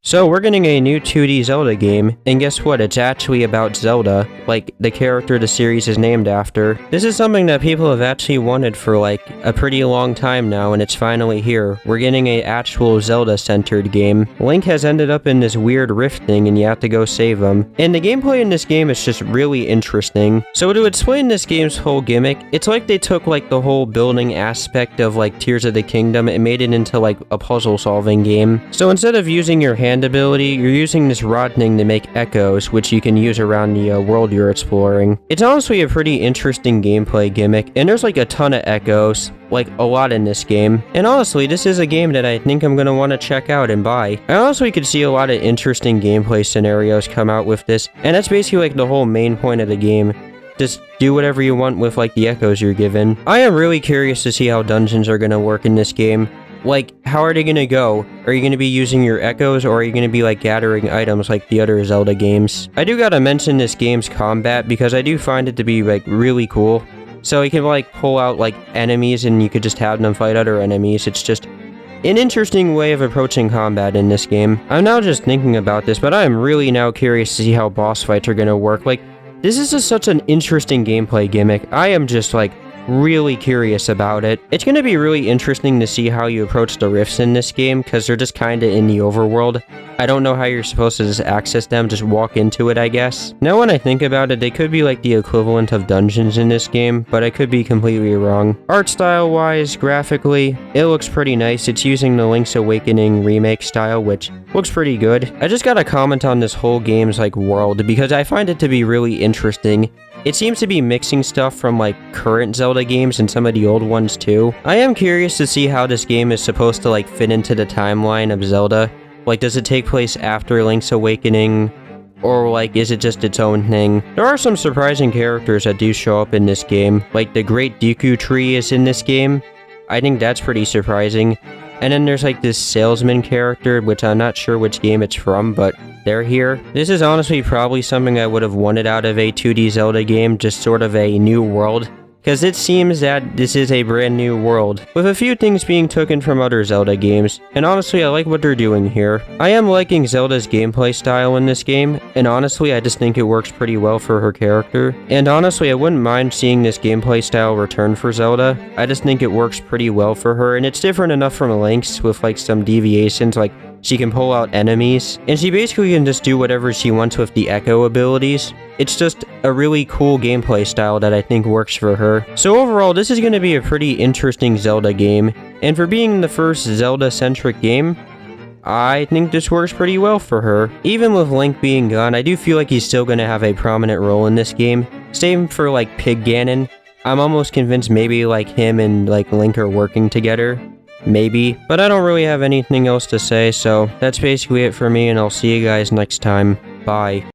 So we're getting a new 2D Zelda game, and guess what? It's actually about Zelda, like the character the series is named after. This is something that people have actually wanted for like a pretty long time now, and it's finally here. We're getting a actual Zelda-centered game. Link has ended up in this weird rift thing, and you have to go save him. And the gameplay in this game is just really interesting. So to explain this game's whole gimmick, it's like they took like the whole building aspect of like Tears of the Kingdom and made it into like a puzzle-solving game. So instead of using your hand ability, you're using this rod thing to make echoes, which you can use around the world you're exploring. It's honestly a pretty interesting gameplay gimmick, and there's like a ton of echoes, like a lot in this game. And honestly, this is a game that I think I'm gonna want to check out and buy. I honestly could see a lot of interesting gameplay scenarios come out with this, and that's basically like the whole main point of the game. Just do whatever you want with like the echoes you're given. I am really curious to see how dungeons are gonna work in this game. Like, how are they gonna go? Are you gonna be using your echoes, or are you gonna be like gathering items like the other Zelda games? I do gotta mention this game's combat because I do find it to be like really cool. So you can like pull out like enemies and you could just have them fight other enemies. It's just an interesting way of approaching combat in this game. I'm now just thinking about this, but I am really now curious to see how boss fights are gonna work. Like, this is just such an interesting gameplay gimmick. I am just like really curious about it. It's gonna be really interesting to see how you approach the rifts in this game, because they're just kinda in the overworld. I don't know how you're supposed to just access them, just walk into it, I guess. Now when I think about it, they could be like the equivalent of dungeons in this game, but I could be completely wrong. Art style wise, graphically, it looks pretty nice. It's using the Link's Awakening remake style, which looks pretty good. I just gotta comment on this whole game's like world, because I find it to be really interesting. It seems to be mixing stuff from like current Zelda games and some of the old ones too. I am curious to see how this game is supposed to like fit into the timeline of Zelda. Like, does it take place after Link's Awakening? Or like, is it just its own thing? There are some surprising characters that do show up in this game. Like the Great Deku Tree is in this game. I think that's pretty surprising. And then there's like this salesman character, which I'm not sure which game it's from, but they're here. This is honestly probably something I would have wanted out of a 2D Zelda game, just sort of a new world. Because it seems that this is a brand new world, with a few things being taken from other Zelda games, and honestly I like what they're doing here. I am liking Zelda's gameplay style in this game, and honestly I just think it works pretty well for her character. And honestly I wouldn't mind seeing this gameplay style return for Zelda. I just think it works pretty well for her, and it's different enough from Link's with like some deviations, like she can pull out enemies, and she basically can just do whatever she wants with the echo abilities. It's just a really cool gameplay style that I think works for her. So overall, this is going to be a pretty interesting Zelda game, and for being the first Zelda-centric game, I think this works pretty well for her. Even with Link being gone, I do feel like he's still going to have a prominent role in this game. Same for like Pig Ganon. I'm almost convinced maybe like him and like Link are working together. Maybe. But I don't really have anything else to say, so that's basically it for me, and I'll see you guys next time. Bye.